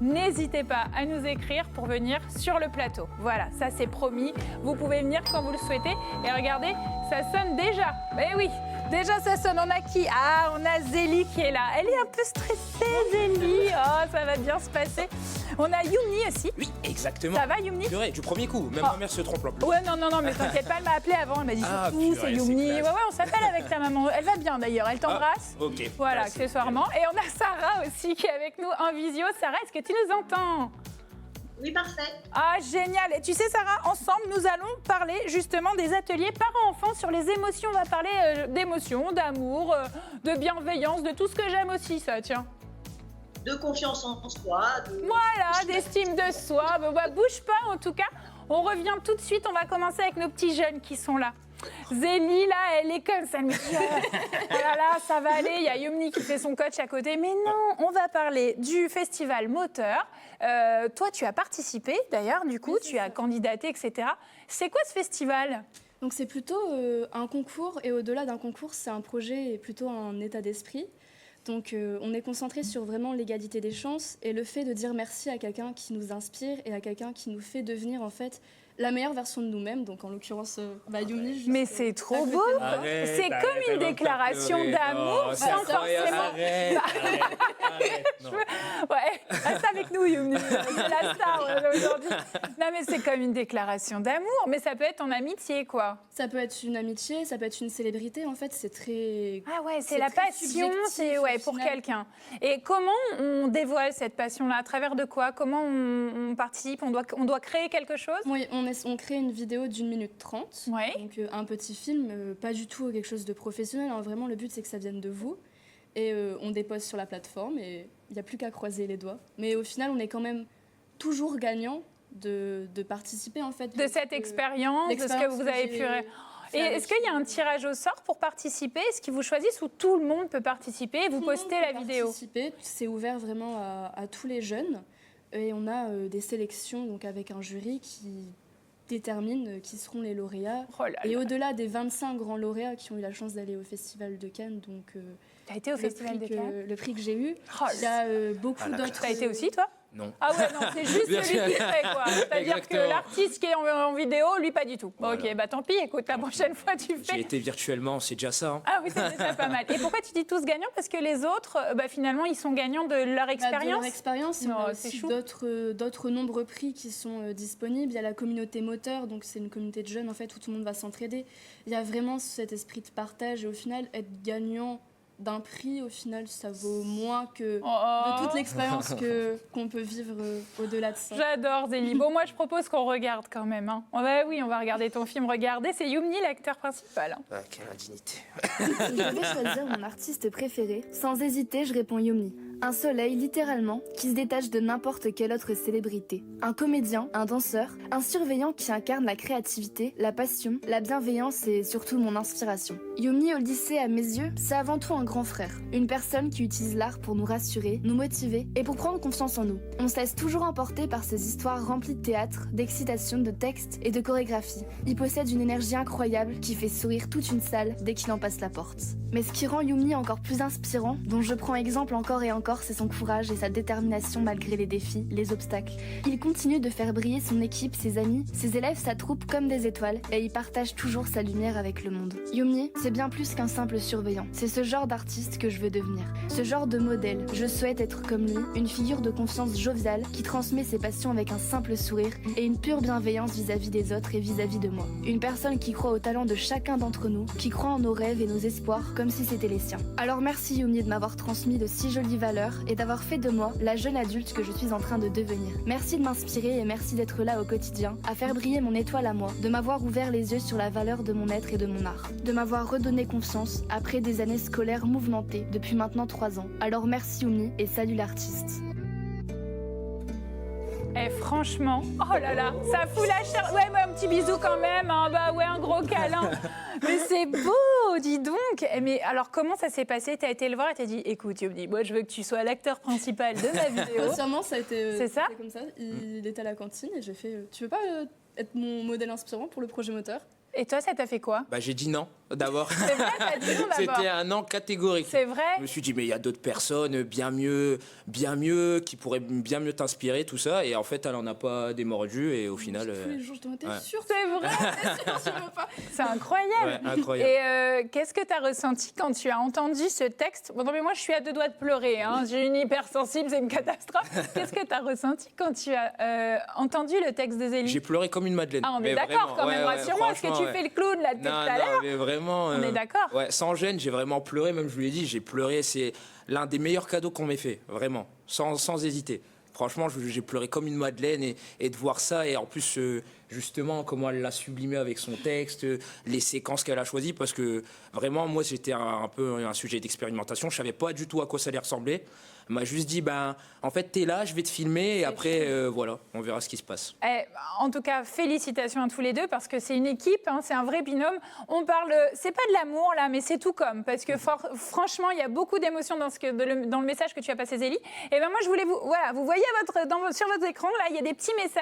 n'hésitez pas à nous écrire pour venir sur le plateau. Voilà, ça c'est promis. Vous pouvez venir quand vous le souhaitez. Et regardez, ça sonne déjà. Mais oui, déjà ça sonne. On a qui? Ah, on a Zélie qui est là. Elle est un peu stressée, Zélie. Oh, ça va bien se passer. On a Youmni aussi. Oui, exactement. Ça va, Youmni? Purée, du premier coup, même ma mère se trompe en plus. Ouais, non, mais t'inquiète pas, elle m'a appelé avant. Elle m'a dit surtout, c'est Youmni. Ouais, on s'appelle avec ta maman. Elle va bien d'ailleurs, elle t'embrasse. Ok. Voilà, Merci. accessoirement. Et on a Sarah aussi qui est avec nous en visio. Sarah, est-ce que tu nous entends? Oui, parfait. Ah, génial. Et tu sais, Sarah, ensemble, nous allons parler justement des ateliers parents-enfants sur les émotions. On va parler d'émotions, d'amour, de bienveillance, de tout ce que j'aime aussi, ça, tiens. De confiance en soi. Voilà, d'estime de soi. Bah, bouge pas, en tout cas. On revient tout de suite. On va commencer avec nos petits jeunes qui sont là. Zélie, là, elle est comme ça. Elle me dit, oh là là, ça va aller. Il y a Youmni qui fait son coach à côté. Mais non, on va parler du festival Moteur. Toi, tu as participé, d'ailleurs, du coup, tu as candidaté, etc. C'est quoi ce festival ? Donc c'est plutôt un concours, et au-delà d'un concours, c'est un projet et plutôt un état d'esprit. Donc on est concentré sur vraiment l'égalité des chances et le fait de dire merci à quelqu'un qui nous inspire et à quelqu'un qui nous fait devenir en fait la meilleure version de nous-mêmes. Donc en l'occurrence, Youmni. Mais c'est trop beau. C'est comme une déclaration d'amour sans forcément. Ouais, reste avec nous, Youmni. C'est la star aujourd'hui. Non, mais c'est comme une déclaration d'amour, mais ça peut être en amitié, quoi. Ça peut être une amitié, ça peut être une célébrité. En fait, c'est très. Ah ouais, c'est la passion, c'est ouais pour quelqu'un. Et comment on dévoile cette passion-là? À travers de quoi? Comment on participe? On doit créer quelque chose? Oui, on crée une vidéo d'1 minute 30. Ouais. Donc un petit film, pas du tout quelque chose de professionnel. Hein. Vraiment, le but c'est que ça vienne de vous. Et on dépose sur la plateforme et il n'y a plus qu'à croiser les doigts. Mais au final, on est quand même toujours gagnant de participer en fait. De cette expérience, de ce que vous avez pu... Et est-ce qu'il y a un tirage au sort pour participer? Est-ce qu'ils vous choisissent ou tout le monde peut participer et vous postez la vidéo? C'est ouvert vraiment à tous les jeunes. Et on a des sélections donc avec un jury qui détermine qui seront les lauréats. Oh là là. Et au-delà des 25 grands lauréats qui ont eu la chance d'aller au Festival de Cannes, donc t'as été au Festival de Cannes? Le prix que j'ai eu, oh, il y a beaucoup d'autres. T'as été aussi, toi? Non. Ah ouais, non, c'est juste celui qui fait, quoi. C'est-à-dire que l'artiste qui est en vidéo, lui, pas du tout. Bon, Voilà. ok, bah tant pis, écoute, la prochaine fois, tu fais... J'ai été virtuellement, c'est déjà ça. Hein. Ah oui, c'est déjà pas mal. Et pourquoi tu dis tous gagnants? Parce que les autres, finalement, ils sont gagnants de leur expérience. De leur expérience, il y a c'est aussi chou. d'autres nombreux prix qui sont disponibles. Il y a la communauté moteur, donc c'est une communauté de jeunes en fait où tout le monde va s'entraider. Il y a vraiment cet esprit de partage et au final, être gagnant d'un prix, au final, ça vaut moins que de toute l'expérience qu'on peut vivre au-delà de ça. J'adore, Zélie. Bon, moi, je propose qu'on regarde quand même. Hein. Oui, on va regarder ton film. Regardez, c'est Youmni, l'acteur principal. Hein. Ah, quelle indignité. Si je devais choisir mon artiste préféré, sans hésiter, je réponds Youmni. Un soleil, littéralement, qui se détache de n'importe quelle autre célébrité. Un comédien, un danseur, un surveillant qui incarne la créativité, la passion, la bienveillance et surtout mon inspiration. Youmni Oldissé, à mes yeux, c'est avant tout un grand frère. Une personne qui utilise l'art pour nous rassurer, nous motiver et pour prendre confiance en nous. On se laisse toujours emporter par ces histoires remplies de théâtre, d'excitation, de textes et de chorégraphie. Il possède une énergie incroyable qui fait sourire toute une salle dès qu'il en passe la porte. Mais ce qui rend Youmni encore plus inspirant, dont je prends exemple encore et encore, c'est son courage et sa détermination malgré les défis, les obstacles. Il continue de faire briller son équipe, ses amis, ses élèves, sa troupe comme des étoiles et il partage toujours sa lumière avec le monde. Youmni, c'est bien plus qu'un simple surveillant. C'est ce genre d'artiste que je veux devenir. Ce genre de modèle. Je souhaite être comme lui, une figure de confiance joviale qui transmet ses passions avec un simple sourire et une pure bienveillance vis-à-vis des autres et vis-à-vis de moi. Une personne qui croit au talent de chacun d'entre nous, qui croit en nos rêves et nos espoirs comme si c'était les siens. Alors merci Youmni de m'avoir transmis de si jolies valeurs et d'avoir fait de moi la jeune adulte que je suis en train de devenir. Merci de m'inspirer et merci d'être là au quotidien, à faire briller mon étoile à moi, de m'avoir ouvert les yeux sur la valeur de mon être et de mon art, de m'avoir redonné confiance après des années scolaires mouvementées depuis maintenant 3 ans. Alors merci Youmni et salut l'artiste. Eh, franchement, oh là là, ça fout la chair. Ouais, un petit bisou quand même. Hein. Bah ouais, un gros câlin. Mais c'est beau, dis donc. Mais alors, comment ça s'est passé? T'as été le voir et t'as dit, écoute, Youmni, moi, je veux que tu sois l'acteur principal de ma vidéo. Sincèrement, ça a été c'est ça comme ça. Il était à la cantine et j'ai fait, tu veux pas être mon modèle inspirant pour le projet moteur? Et toi, ça t'a fait quoi? Bah, j'ai dit non, d'abord. C'est vrai, t'as dit non d'abord. C'était un non catégorique. C'est vrai? Je me suis dit, mais il y a d'autres personnes bien mieux, qui pourraient bien mieux t'inspirer, tout ça. Et en fait, elle en a pas démordu. Et au final. Tous les jours, je demande, t'es ouais. sûr? C'est vrai, T'es sûr, tu veux pas? c'est incroyable. Ouais, incroyable. Et qu'est-ce que tu as ressenti quand tu as entendu ce texte? Bon, non, mais moi, je suis à 2 doigts de pleurer. Hein. J'ai une hypersensible, c'est une catastrophe. Qu'est-ce que tu as ressenti quand tu as entendu le texte de Zélie? J'ai pleuré comme une madeleine. Ah, on est Mais d'accord vraiment, quand même, ouais, rassure-moi. Est-ce que tu franchement, fais le clown là depuis tout Non, à l'heure? mais vraiment. On est d'accord. Ouais, sans gêne, j'ai vraiment pleuré. Même je lui ai dit, j'ai pleuré. C'est l'un des meilleurs cadeaux qu'on m'ait fait, vraiment, sans hésiter. Franchement, j'ai pleuré comme une madeleine et de voir ça et en plus justement comment elle l'a sublimé avec son texte, les séquences qu'elle a choisies parce que vraiment moi c'était un peu un sujet d'expérimentation. Je savais pas du tout à quoi ça allait ressembler. Elle m'a juste dit ben en fait t'es là, je vais te filmer et après voilà, on verra ce qui se passe. En tout cas, félicitations à tous les deux parce que c'est une équipe, hein, c'est un vrai binôme. On parle, c'est pas de l'amour là, mais c'est tout comme parce que franchement, il y a beaucoup d'émotions dans le message que tu as passé, Zélie. Et ben moi, je voulais vous voyez sur votre écran là, il y a des petits messages.